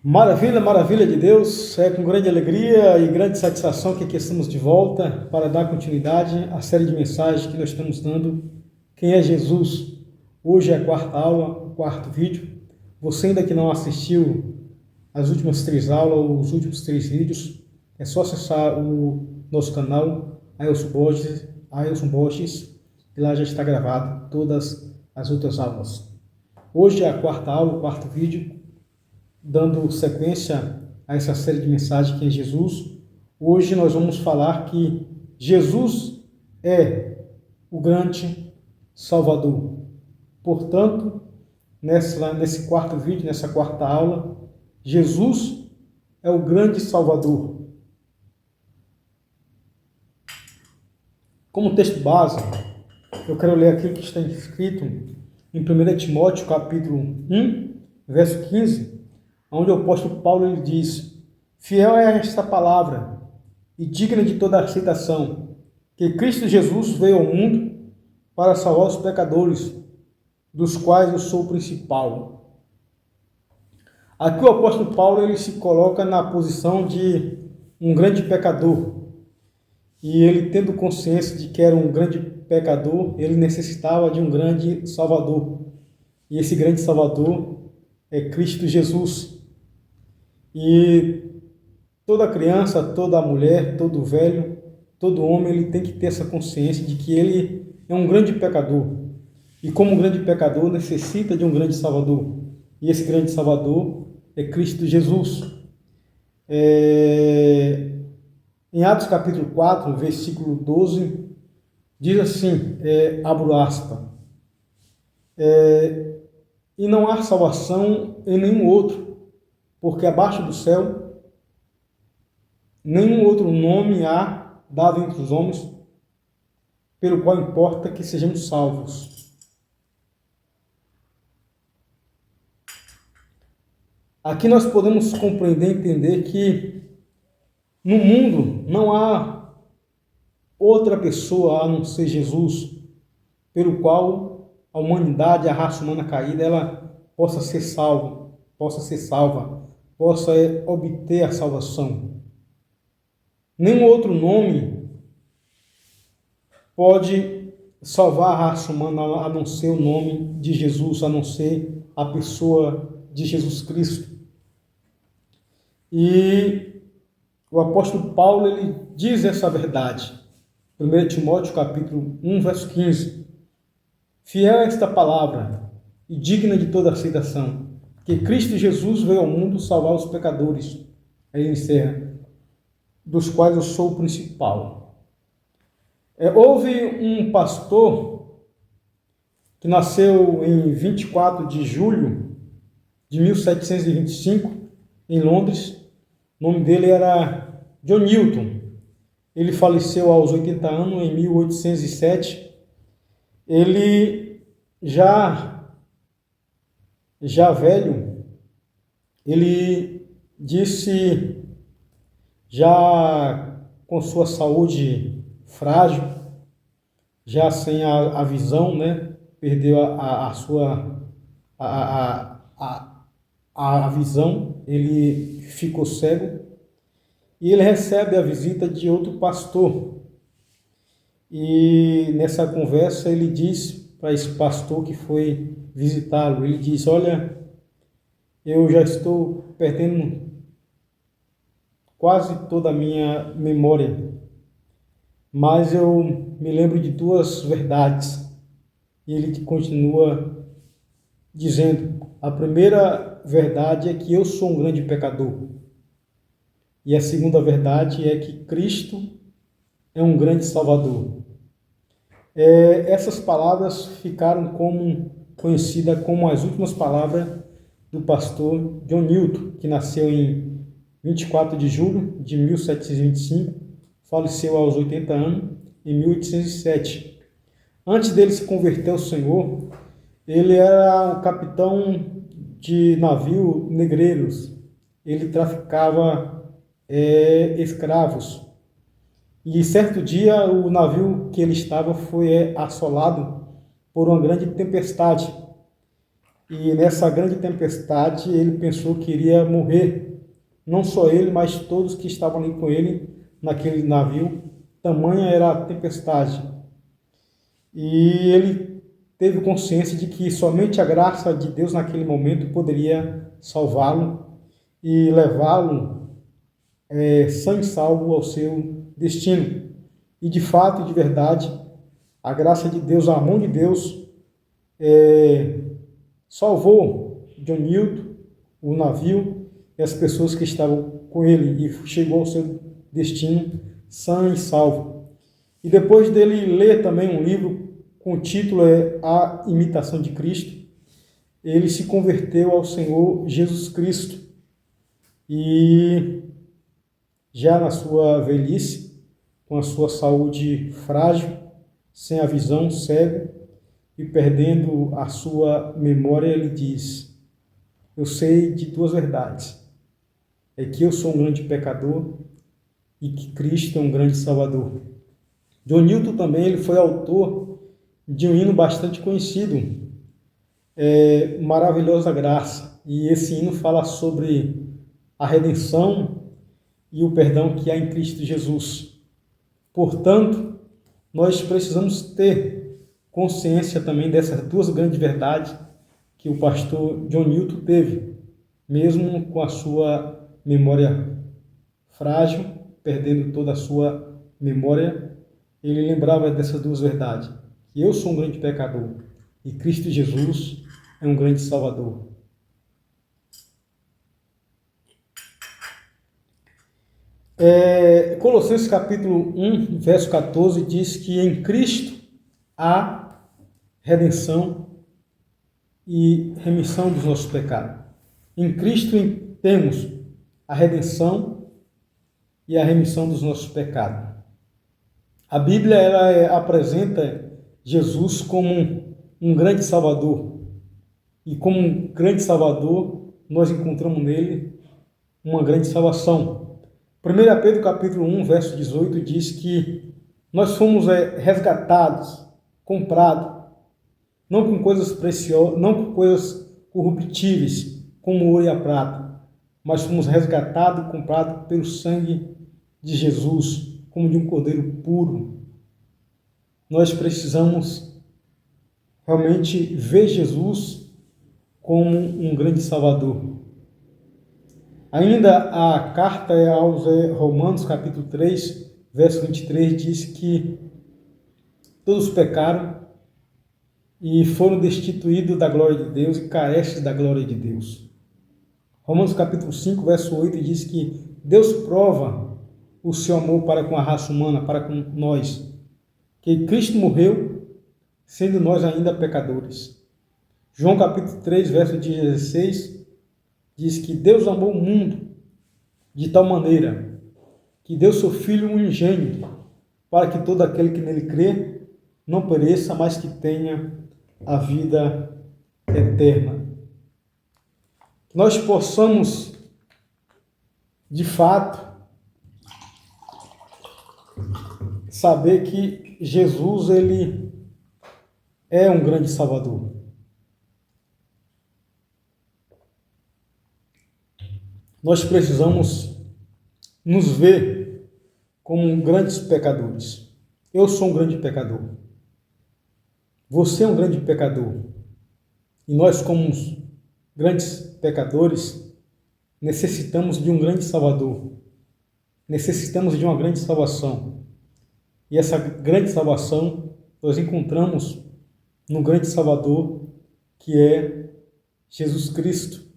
Maravilha, maravilha de Deus. É com grande alegria e grande satisfação que aqui estamos de volta para dar continuidade à série de mensagens que nós estamos dando. Quem é Jesus? Hoje é a quarta aula, o quarto vídeo. Você ainda que não assistiu as últimas três aulas, os últimos três vídeos, é só acessar o nosso canal, Ailson Borges, e lá já está gravado todas as outras aulas. Hoje é a quarta aula, o quarto vídeo, dando sequência a essa série de mensagens que é Jesus. Hoje nós vamos falar que Jesus é o grande Salvador. Portanto, nesse quarto vídeo, nessa quarta aula, Jesus é o grande Salvador. Como texto base, eu quero ler aquilo que está escrito em 1 Timóteo, capítulo 1, verso 15, onde o apóstolo Paulo ele diz: fiel é esta palavra e digna de toda aceitação, que Cristo Jesus veio ao mundo para salvar os pecadores, dos quais eu sou o principal. Aqui o apóstolo Paulo ele se coloca na posição de um grande pecador, e ele, tendo consciência de que era um grande pecador, ele necessitava de um grande Salvador, e esse grande Salvador é Cristo Jesus. E toda criança, toda mulher, todo velho, todo homem, ele tem que ter essa consciência de que ele é um grande pecador. E como um grande pecador, necessita de um grande Salvador. E esse grande Salvador é Cristo Jesus. Em Atos capítulo 4, versículo 12, diz assim, abro aspas, e não há salvação em nenhum outro, porque abaixo do céu nenhum outro nome há dado entre os homens, pelo qual importa que sejamos salvos. Aqui nós podemos compreender e entender que no mundo não há outra pessoa a não ser Jesus, pelo qual a humanidade, a raça humana caída, ela possa ser salva, possa obter a salvação. Nenhum outro nome pode salvar a raça humana a não ser o nome de Jesus, a não ser a pessoa de Jesus Cristo. E o apóstolo Paulo ele diz essa verdade. 1 Timóteo capítulo 1, verso 15. Fiel é esta palavra e digna de toda aceitação, que Cristo Jesus veio ao mundo salvar os pecadores. Aí ele encerra, dos quais eu sou o principal. Houve um pastor que nasceu em 24 de julho de 1725, em Londres. O nome dele era John Newton. Ele faleceu aos 80 anos, em 1807. Ele já velho, ele disse, já com sua saúde frágil, já sem a visão, né? Perdeu a visão, ele ficou cego, e ele recebe a visita de outro pastor. E nessa conversa ele diz para esse pastor que foi visitá-lo, ele diz: olha, eu já estou perdendo quase toda a minha memória, mas eu me lembro de duas verdades. E ele continua dizendo: a primeira verdade é que eu sou um grande pecador, e a segunda verdade é que Cristo é um grande Salvador. Essas palavras ficaram conhecidas como as últimas palavras do pastor John Newton, que nasceu em 24 de julho de 1725, faleceu aos 80 anos em 1807. Antes dele se converter ao Senhor, ele era um capitão de navio negreiros. Ele traficava escravos. E certo dia o navio que ele estava foi assolado por uma grande tempestade. e nessa grande tempestade ele pensou que iria morrer. Não só ele, mas todos que estavam ali com ele naquele navio. Tamanha era a tempestade. E ele teve consciência de que somente a graça de Deus naquele momento poderia salvá-lo e levá-lo sã e salvo ao seu destino. E de fato, de verdade, a graça de Deus, a mão de Deus, salvou John Newton, o navio, e as pessoas que estavam com ele, e chegou ao seu destino sã e salvo. E depois dele ler também um livro com o título A Imitação de Cristo, ele se converteu ao Senhor Jesus Cristo. E já na sua velhice, com a sua saúde frágil, sem a visão, cego e perdendo a sua memória, ele diz: eu sei de duas verdades, é que eu sou um grande pecador e que Cristo é um grande Salvador. John Newton também ele foi autor de um hino bastante conhecido, Maravilhosa Graça, e esse hino fala sobre a redenção e o perdão que há em Cristo Jesus. Portanto, nós precisamos ter consciência também dessas duas grandes verdades que o pastor John Newton teve, mesmo com a sua memória frágil, perdendo toda a sua memória, ele lembrava dessas duas verdades, que eu sou um grande pecador e Cristo Jesus é um grande Salvador. Colossenses capítulo 1, verso 14, diz que em Cristo há redenção e remissão dos nossos pecados. Em Cristo temos a redenção e a remissão dos nossos pecados. A Bíblia ela apresenta Jesus como um grande Salvador. E como um grande Salvador, nós encontramos nele uma grande salvação. 1 Pedro capítulo 1, verso 18, diz que nós fomos resgatados, comprados, não com coisas preciosas, não com coisas corruptíveis, como o ouro e a prata, mas fomos resgatados, comprados pelo sangue de Jesus, como de um cordeiro puro. Nós precisamos realmente ver Jesus como um grande Salvador. Ainda a carta aos Romanos, capítulo 3, verso 23, diz que todos pecaram e foram destituídos da glória de Deus e carecem da glória de Deus. Romanos, capítulo 5, verso 8, diz que Deus prova o seu amor para com a raça humana, para com nós, que Cristo morreu, sendo nós ainda pecadores. João, capítulo 3, verso 16, diz que Deus amou o mundo de tal maneira que deu seu Filho unigênito para que todo aquele que nele crê não pereça, mas que tenha a vida eterna. Que nós possamos, de fato, saber que Jesus ele é um grande Salvador. Nós precisamos nos ver como grandes pecadores. Eu sou um grande pecador. Você é um grande pecador. E nós, como grandes pecadores, necessitamos de um grande Salvador. Necessitamos de uma grande salvação. E essa grande salvação nós encontramos no grande Salvador, que é Jesus Cristo.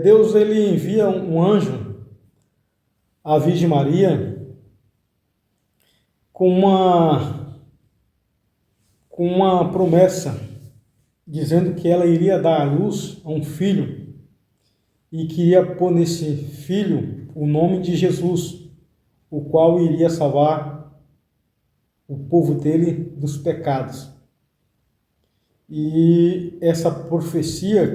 Deus ele envia um anjo à Virgem Maria com uma promessa, dizendo que ela iria dar à luz a um filho e queria pôr nesse filho o nome de Jesus, o qual iria salvar o povo dele dos pecados. E essa profecia,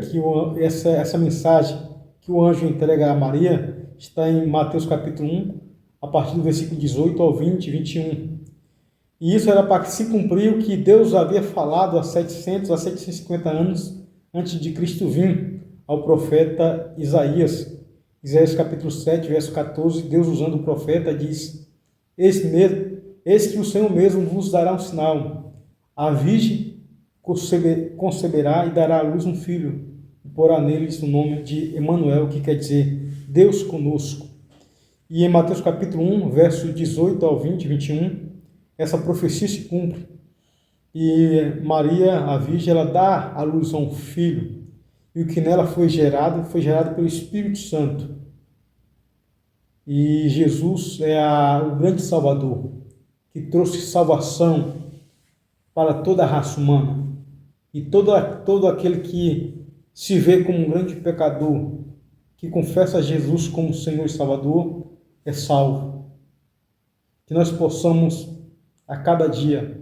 essa mensagem que o anjo entrega a Maria, está em Mateus capítulo 1, a partir do versículo 18 ao 20, 21. E isso era para que se cumprir o que Deus havia falado há 700 a 750 anos antes de Cristo vir ao profeta Isaías. Isaías capítulo 7, verso 14, Deus usando o profeta diz: eis que o Senhor mesmo vos dará um sinal. A virgem conceberá e dará à luz um filho, e porá neles o nome de Emanuel, que quer dizer Deus conosco. E em Mateus capítulo 1, verso 18 ao 20, 21, essa profecia se cumpre. E Maria, a virgem, ela dá à luz a um filho, e o que nela foi gerado pelo Espírito Santo. E Jesus é o grande Salvador, que trouxe salvação para toda a raça humana. E todo aquele que se vê como um grande pecador, que confessa Jesus como Senhor e Salvador, é salvo. Que nós possamos, a cada dia,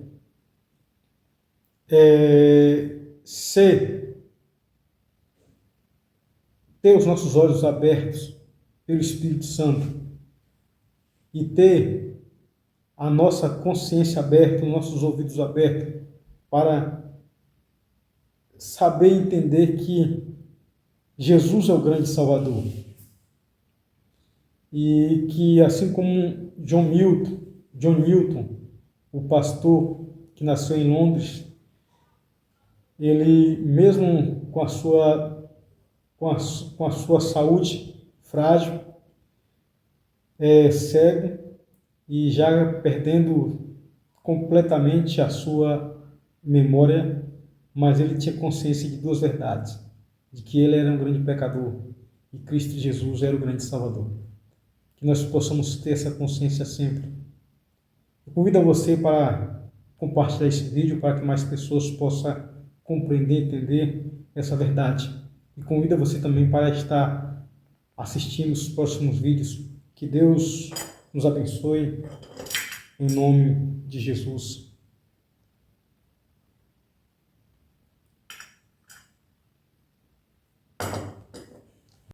ter os nossos olhos abertos pelo Espírito Santo e ter a nossa consciência aberta, os nossos ouvidos abertos para saber e entender que Jesus é o grande Salvador. E que assim como John Newton, o pastor que nasceu em Londres, ele mesmo com a sua saúde frágil, cego e já perdendo completamente a sua memória, mas ele tinha consciência de duas verdades: de que ele era um grande pecador e Cristo Jesus era o grande Salvador. Que nós possamos ter essa consciência sempre. Eu convido você para compartilhar esse vídeo para que mais pessoas possam compreender, entender essa verdade. E convido você também para estar assistindo os próximos vídeos. Que Deus nos abençoe, em nome de Jesus.